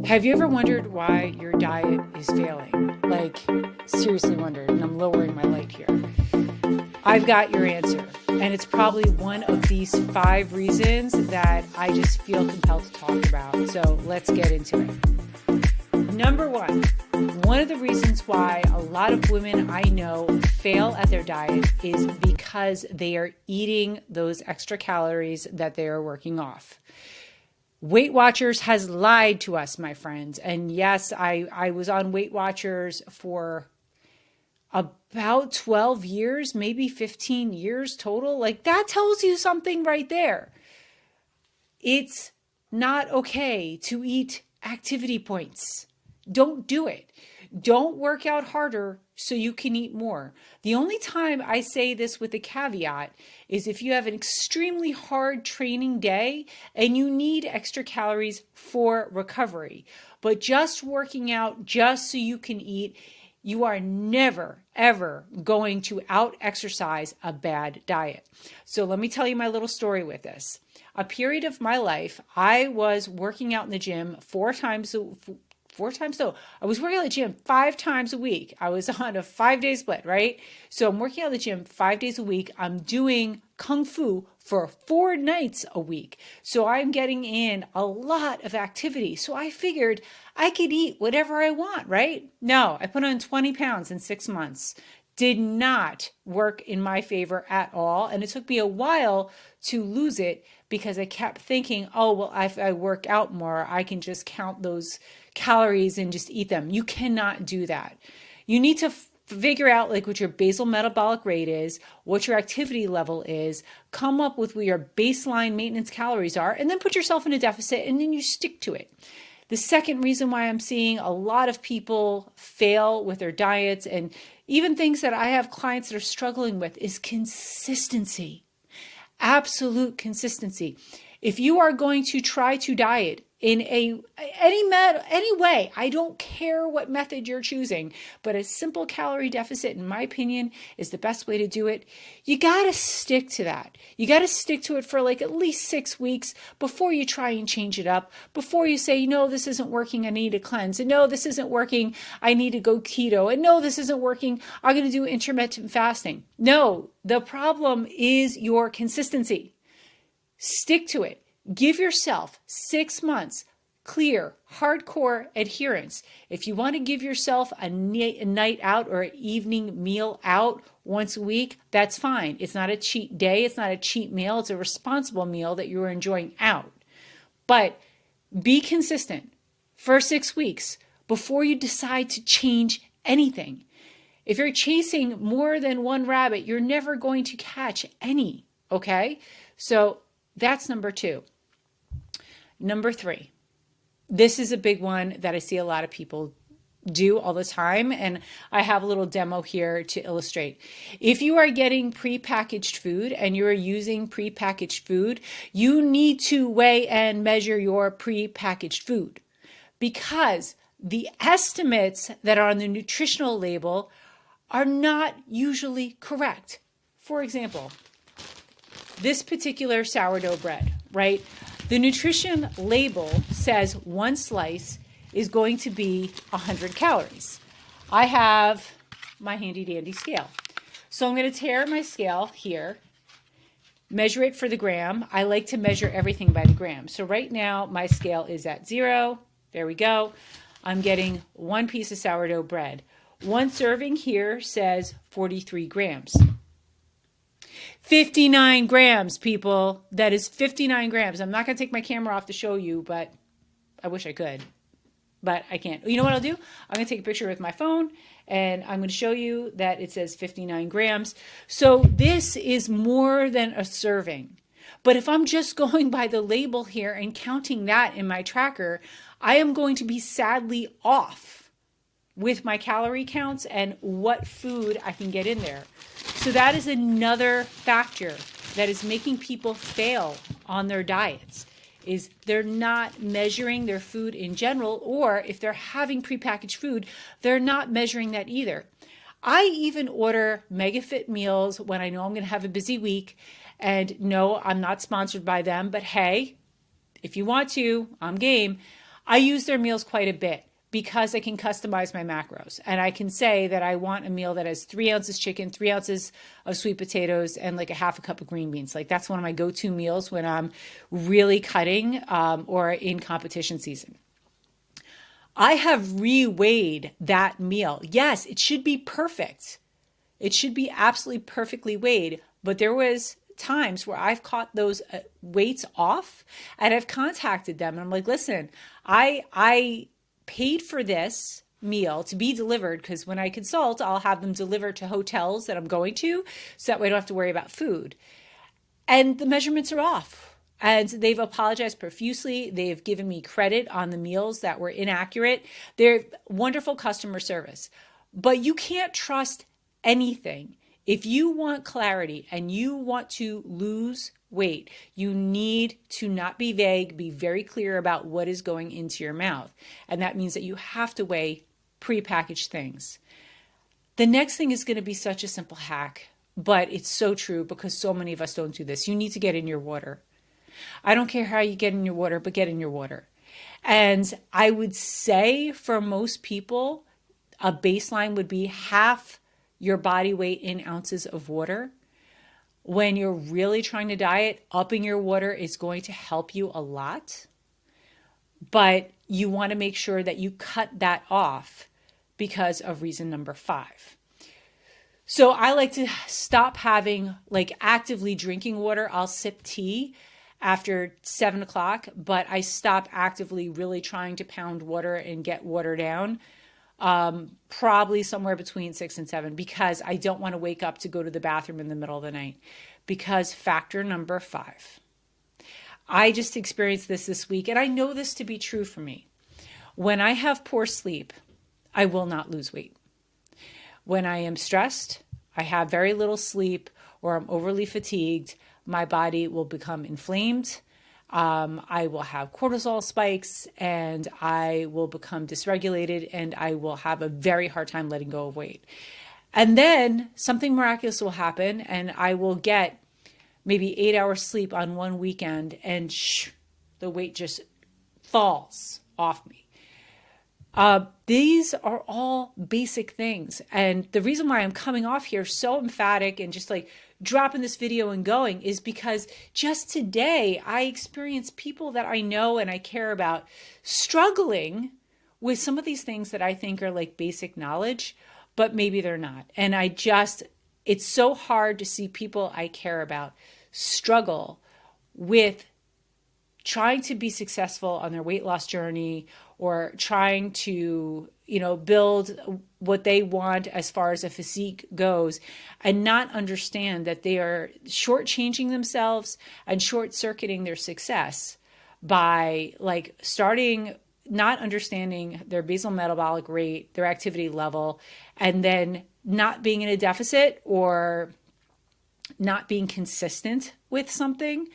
Have you ever wondered why your diet is failing? Like, seriously wondered, and I'm lowering my light here. I've got your answer, and it's probably one of these 5 reasons that I just feel compelled to talk about. So let's get into it. Number one of the reasons why a lot of women I know fail at their diet is because they are eating those extra calories that they are working off. Weight Watchers has lied to us, my friends. And yes, I was on Weight Watchers for about 12 years, maybe 15 years total. Like, that tells you something right there. It's not okay to eat activity points. Don't do it. Don't work out harder so you can eat more. The only time I say this with a caveat is if you have an extremely hard training day and you need extra calories for recovery. But just working out just so you can eat, you are never, ever going to out-exercise a bad diet. So let me tell you my little story with this. A period of my life, I was working out in the gym I was working out in the gym 5 times a week. I was on a 5-day split, right? So I'm working out in the gym 5 days a week. I'm doing Kung Fu for 4 nights a week. So I'm getting in a lot of activity. So I figured I could eat whatever I want, right? No, I put on 20 pounds in 6 months. Did not work in my favor at all. And it took me a while to lose it because I kept thinking, oh, well, if I work out more, I can just count those calories and just eat them. You cannot do that. You need to figure out like what your basal metabolic rate is, what your activity level is, come up with what your baseline maintenance calories are, and then put yourself in a deficit and then you stick to it. The second reason why I'm seeing a lot of people fail with their diets and even things that I have clients that are struggling with is consistency. Absolute consistency. If you are going to try to diet in any way, I don't care what method you're choosing, but a simple calorie deficit, in my opinion, is the best way to do it. You got to stick to that. You got to stick to it for like at least 6 weeks before you try and change it up, before you say, no, this isn't working, I need to cleanse, and no, this isn't working, I need to go keto, and no, this isn't working, I'm going to do intermittent fasting. No, the problem is your consistency. Stick to it. Give yourself 6 months, clear, hardcore adherence. If you want to give yourself a night out or an evening meal out once a week, that's fine. It's not a cheat day. It's not a cheat meal. It's a responsible meal that you are enjoying out. But be consistent for 6 weeks before you decide to change anything. If you're chasing more than one rabbit, you're never going to catch any, okay? So that's number 2. Number 3, this is a big one that I see a lot of people do all the time, and I have a little demo here to illustrate. If you are getting prepackaged food and you're using prepackaged food, you need to weigh and measure your prepackaged food because the estimates that are on the nutritional label are not usually correct. For example, this particular sourdough bread, right? The nutrition label says 1 slice is going to be 100 calories. I have my handy dandy scale. So I'm going to tear my scale here, measure it for the gram. I like to measure everything by the gram. So right now my scale is at 0. There we go. I'm getting 1 piece of sourdough bread. 1 serving here says 43 grams. 59 grams, people. That is 59 grams. I'm not going to take my camera off to show you, but I wish I could, but I can't. You know what I'll do? I'm going to take a picture with my phone and I'm going to show you that it says 59 grams. So this is more than a serving. But if I'm just going by the label here and counting that in my tracker, I am going to be sadly off with my calorie counts and what food I can get in there. So that is another factor that is making people fail on their diets, is they're not measuring their food in general, or if they're having prepackaged food, they're not measuring that either. I even order MegaFit meals when I know I'm going to have a busy week, and no, I'm not sponsored by them, but hey, if you want to, I'm game. I use their meals quite a bit because I can customize my macros. And I can say that I want a meal that has 3 ounces chicken, 3 ounces of sweet potatoes, and like a half a cup of green beans. Like that's one of my go-to meals when I'm really cutting or in competition season. I have reweighed that meal. Yes, it should be perfect. It should be absolutely perfectly weighed, but there was times where I've caught those weights off and I've contacted them and I'm like, listen, I paid for this meal to be delivered because when I consult, I'll have them delivered to hotels that I'm going to, so that way I don't have to worry about food. And the measurements are off. And they've apologized profusely. They've given me credit on the meals that were inaccurate. They're wonderful customer service. But you can't trust anything. If you want clarity and you want to lose weight, you need to not be vague, be very clear about what is going into your mouth. And that means that you have to weigh prepackaged things. The next thing is going to be such a simple hack, but it's so true because so many of us don't do this. You need to get in your water. I don't care how you get in your water, but get in your water. And I would say for most people, a baseline would be half your body weight in ounces of water. When you're really trying to diet, upping your water is going to help you a lot. But you want to make sure that you cut that off because of reason number 5. So I like to stop having like actively drinking water. I'll sip tea after 7 o'clock, but I stop actively really trying to pound water and get water down probably somewhere between 6 and 7 because I don't want to wake up to go to the bathroom in the middle of the night. Because factor number 5, I just experienced this week, and I know this to be true for me. When I have poor sleep, I will not lose weight. When I am stressed, I have very little sleep, or I'm overly fatigued, my body will become inflamed. I will have cortisol spikes and I will become dysregulated and I will have a very hard time letting go of weight. And then something miraculous will happen and I will get maybe 8 hours sleep on one weekend and the weight just falls off me. These are all basic things. And the reason why I'm coming off here so emphatic and just like dropping this video and going is because just today I experienced people that I know and I care about struggling with some of these things that I think are like basic knowledge, but maybe they're not. And it's so hard to see people I care about struggle with trying to be successful on their weight loss journey or trying to, build what they want as far as a physique goes and not understand that they are shortchanging themselves and short-circuiting their success by not understanding their basal metabolic rate, their activity level, and then not being in a deficit or not being consistent with something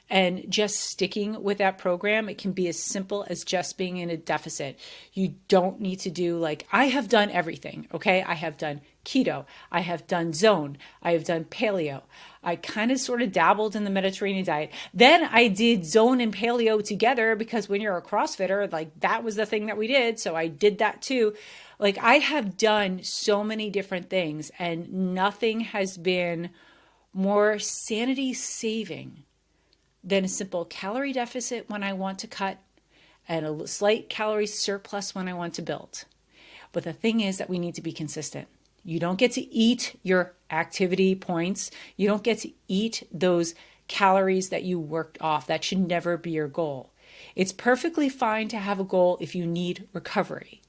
and just sticking with that program. It can be as simple as just being in a deficit. You don't need to do I have done everything, okay? I have done keto. I have done zone. I have done paleo. I kind of sort of dabbled in the Mediterranean diet. Then I did zone and paleo together because when you're a CrossFitter, that was the thing that we did. So I did that too. I have done so many different things and nothing has been more sanity saving than a simple calorie deficit when I want to cut and a slight calorie surplus when I want to build. But the thing is that we need to be consistent. You don't get to eat your activity points. You don't get to eat those calories that you worked off. That should never be your goal. It's perfectly fine to have a goal if you need recovery.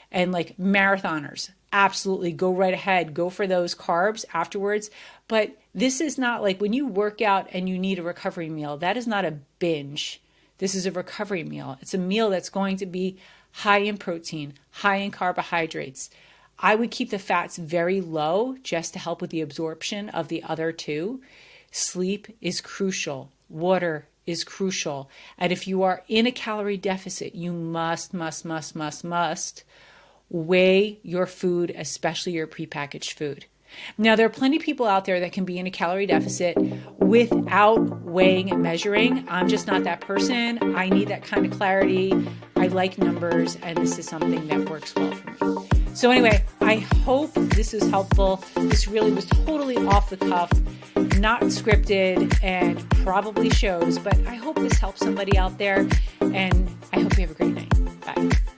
And marathoners, absolutely go right ahead, go for those carbs afterwards. But this is not when you work out and you need a recovery meal. That is not a binge. This is a recovery meal. It's a meal that's going to be high in protein, high in carbohydrates. I would keep the fats very low just to help with the absorption of the other two. Sleep is crucial. Water is crucial. And if you are in a calorie deficit, you must weigh your food, especially your prepackaged food. Now, there are plenty of people out there that can be in a calorie deficit without weighing and measuring. I'm just not that person. I need that kind of clarity. I I like numbers, and this is something that works well for me. So anyway, I hope this was helpful. This really was totally off the cuff, not scripted, and probably shows, but I hope this helps somebody out there, and I hope you have a great night. Bye.